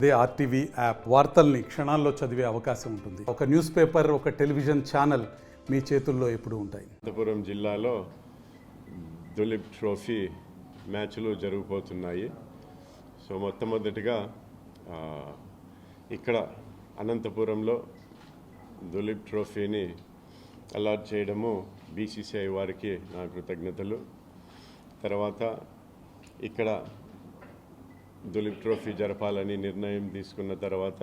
అదే RTV app వార్తల్ని క్షణాల్లో చదివే అవకాశం ఉంటుంది. ఒక న్యూస్ పేపర్, ఒక టెలివిజన్ ఛానల్ మీ చేతుల్లో ఎప్పుడూ ఉంటాయి. అనంతపురం జిల్లాలో దులీప్ ట్రోఫీ మ్యాచ్లు జరగబోతున్నాయి. సో మొట్టమొదటిగా ఇక్కడ అనంతపురంలో దులీప్ ట్రోఫీని అలాట్ చేయడము బీసీసీఐ వారికి నా కృతజ్ఞతలు. తర్వాత ఇక్కడ దులీప్ ట్రోఫీ జరపాలని నిర్ణయం తీసుకున్న తర్వాత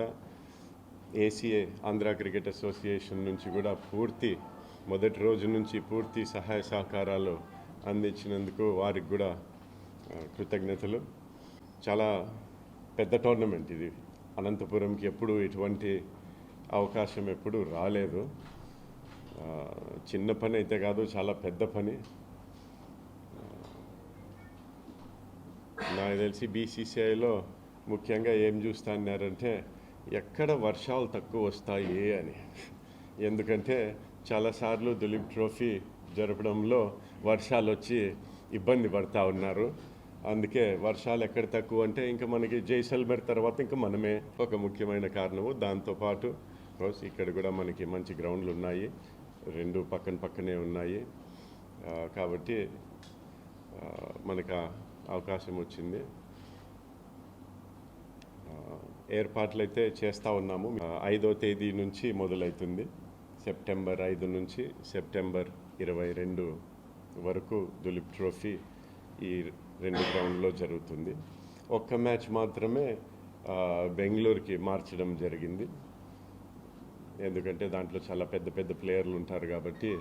ఏసీఏ ఆంధ్ర క్రికెట్ అసోసియేషన్ నుంచి కూడా మొదటి రోజు నుంచి పూర్తి సహాయ సహకారాలు అందించినందుకు వారికి కూడా కృతజ్ఞతలు. చాలా పెద్ద టోర్నమెంట్ ఇది. అనంతపురంకి ఎప్పుడు ఇటువంటి అవకాశం ఎప్పుడు రాలేదు. చిన్న పని అయితే కాదు, చాలా పెద్ద పని. నాకు తెలిసి బీసీసీఐలో ముఖ్యంగా ఏం చూస్తున్నారంటే ఎక్కడ వర్షాలు తక్కువ వస్తాయి అని. ఎందుకంటే చాలాసార్లు దులీప్ ట్రోఫీ జరపడంలో వర్షాలు వచ్చి ఇబ్బంది పడుతూ ఉన్నారు. అందుకే వర్షాలు ఎక్కడ తక్కువ అంటే ఇంకా మనకి జైసల్మేర్ తర్వాత ఇంకా మనమే ఒక ముఖ్యమైన కారణము. దాంతోపాటు ఇక్కడ కూడా మనకి మంచి గ్రౌండ్లు ఉన్నాయి, రెండు పక్కనే ఉన్నాయి. కాబట్టి మనకు అవకాశం వచ్చింది. ఏర్పాట్లు అయితే చేస్తూ ఉన్నాము. 5వ తేదీ నుంచి మొదలవుతుంది. సెప్టెంబర్ 5 నుంచి సెప్టెంబర్ 22 వరకు దులీప్ ట్రోఫీ ఈ 2 గ్రౌండ్లో జరుగుతుంది. ఒక్క మ్యాచ్ మాత్రమే బెంగళూరుకి మార్చడం జరిగింది. ఎందుకంటే దాంట్లో చాలా పెద్ద ప్లేయర్లు ఉంటారు కాబట్టి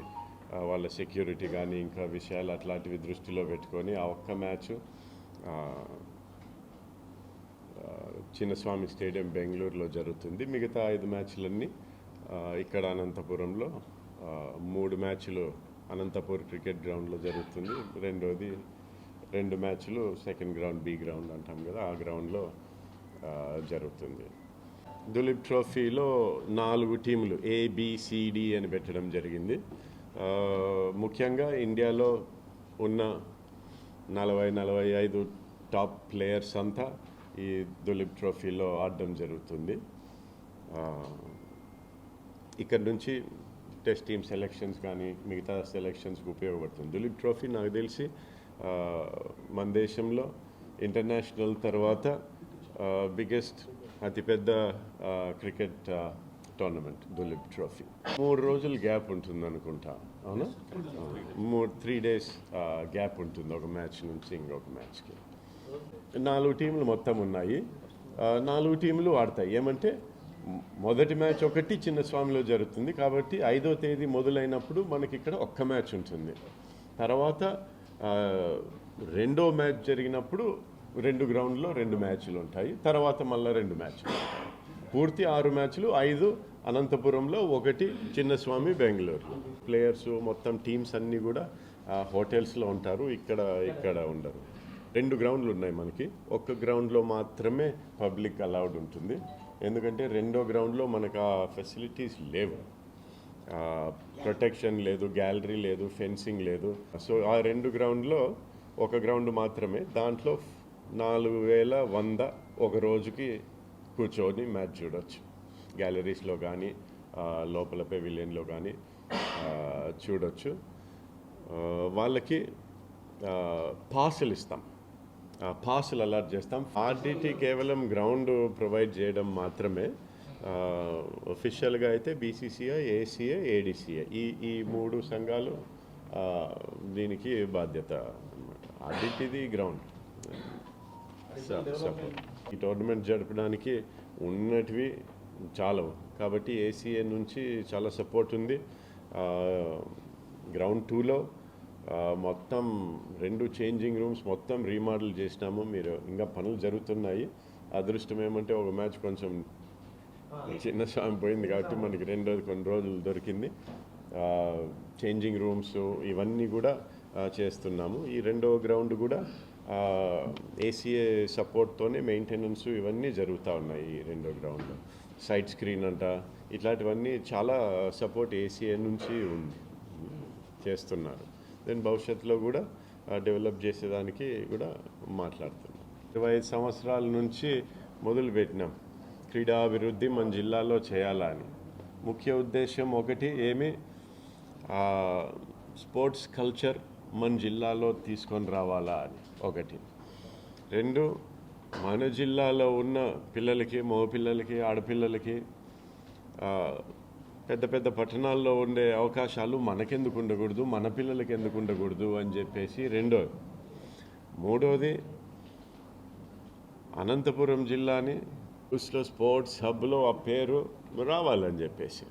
వాళ్ళ సెక్యూరిటీ కానీ ఇంకా విషయాలు అట్లాంటివి దృష్టిలో పెట్టుకొని ఆ ఒక్క మ్యాచ్ చిన్నస్వామి స్టేడియం బెంగళూరులో జరుగుతుంది. మిగతా 5 మ్యాచ్లన్నీ ఇక్కడ అనంతపురంలో 3 మ్యాచ్లు అనంతపూర్ క్రికెట్ గ్రౌండ్లో జరుగుతుంది. రెండోది 2 మ్యాచ్లు సెకండ్ గ్రౌండ్, బి గ్రౌండ్ అంటాం కదా, ఆ గ్రౌండ్లో జరుగుతుంది. దులీప్ ట్రోఫీలో 4 టీములు ABCD అని పెట్టడం జరిగింది. ముఖ్యంగా ఇండియాలో ఉన్న 40-45 టాప్ ప్లేయర్స్ అంతా ఈ దులీప్ ట్రోఫీలో ఆడడం జరుగుతుంది. ఇక్కడ నుంచి టెస్ట్ టీమ్ సెలెక్షన్స్ కానీ మిగతా సెలెక్షన్స్కి ఉపయోగపడుతుంది. దులీప్ ట్రోఫీ నాకు తెలిసి మన దేశంలో ఇంటర్నేషనల్ తర్వాత బిగ్గెస్ట్ అతిపెద్ద క్రికెట్ టోర్నమెంట్ దులీప్ ట్రోఫీ. 3 రోజులు గ్యాప్ ఉంటుంది అనుకుంటా, అవునా? 3 days గ్యాప్ ఉంటుంది ఒక మ్యాచ్ నుంచి ఇంకొక మ్యాచ్కి. 4 టీంలు మొత్తం ఉన్నాయి. 4 టీంలు ఆడతాయి. ఏమంటే మొదటి మ్యాచ్ ఒకటి చిన్నస్వామిలో జరుగుతుంది కాబట్టి 5వ తేదీ మొదలైనప్పుడు మనకి ఇక్కడ ఒక్క మ్యాచ్ ఉంటుంది. తర్వాత 2వ మ్యాచ్ జరిగినప్పుడు 2 గ్రౌండ్లో 2 మ్యాచ్లు ఉంటాయి. తర్వాత మళ్ళీ 2 మ్యాచ్లు ఉంటాయి. పూర్తి 6 మ్యాచ్లు, 5 అనంతపురంలో, 1 చిన్నస్వామి బెంగళూరు. ప్లేయర్స్ మొత్తం టీమ్స్ అన్నీ కూడా హోటల్స్లో ఉంటారు, ఇక్కడ ఉండరు. 2 గ్రౌండ్లు ఉన్నాయి మనకి. ఒక్క గ్రౌండ్లో మాత్రమే పబ్లిక్ అలౌడ్ ఉంటుంది. ఎందుకంటే 2వ గ్రౌండ్లో మనకు ఆ ఫెసిలిటీస్ లేవు. ప్రొటెక్షన్ లేదు, గ్యాలరీ లేదు, ఫెన్సింగ్ లేదు. సో ఆ 2 గ్రౌండ్లో ఒక గ్రౌండ్ మాత్రమే. దాంట్లో 4100 ఒక రోజుకి కూర్చొని మ్యాచ్ చూడవచ్చు. గ్యాలరీస్లో కానీ లోపల పెవిలియన్లో కానీ చూడవచ్చు. వాళ్ళకి పాసులు ఇస్తాం, పాసులు అలాట్ చేస్తాం. ఆర్డిటీ కేవలం గ్రౌండ్ ప్రొవైడ్ చేయడం మాత్రమే. అఫీషియల్గా అయితే బీసీసీఐ, ఏసీఏ, ఏడీసీఏ ఈ 3 సంఘాలు దీనికి బాధ్యత అన్నమాట. ఆర్డిటీది గ్రౌండ్ సపోర్ట్. ఈ టోర్నమెంట్ జరపడానికి ఉన్నటివి చాలవు కాబట్టి ఏసీఏ నుంచి చాలా సపోర్ట్ ఉంది. గ్రౌండ్ 2లో మొత్తం 2 చేంజింగ్ రూమ్స్ మొత్తం రీమోడల్ చేసినాము. మీరు ఇంకా పనులు జరుగుతున్నాయి. అదృష్టం ఏమంటే ఒక మ్యాచ్ కొంచెం చిన్న స్వామి పోయింది కాబట్టి మనకి కొన్ని రోజులు దొరికింది. చేంజింగ్ రూమ్స్ ఇవన్నీ కూడా చేస్తున్నాము. ఈ 2వ గ్రౌండ్ కూడా ఏసీఏ సపోర్ట్తోనే మెయింటెనెన్స్ ఇవన్నీ జరుగుతూ ఉన్నాయి. ఈ 2వ గ్రౌండ్లో సైడ్ స్క్రీన్ అంట ఇట్లాంటివన్నీ చాలా సపోర్ట్ ఏసీఏ నుంచి ఉంది, చేస్తున్నారు. దెన్ భవిష్యత్తులో కూడా డెవలప్ చేసేదానికి కూడా మాట్లాడుతున్నాం. 25 సంవత్సరాల నుంచి మొదలుపెట్టినాం క్రీడాభివృద్ధి మన జిల్లాలో చేయాలని ముఖ్య ఉద్దేశం ఒకటి స్పోర్ట్స్ కల్చర్ మన జిల్లాలో తీసుకొని రావాలా అని ఒకటి. రెండు, మన జిల్లాలో ఉన్న పిల్లలకి, మగపిల్లలకి, ఆడపిల్లలకి పెద్ద పెద్ద పట్టణాల్లో ఉండే అవకాశాలు మనకెందుకు ఉండకూడదు, మన పిల్లలకి ఎందుకు ఉండకూడదు అని చెప్పేసి రెండోది. మూడోది, అనంతపురం జిల్లాని స్పోర్ట్స్ హబ్లో ఆ పేరు రావాలని చెప్పేసి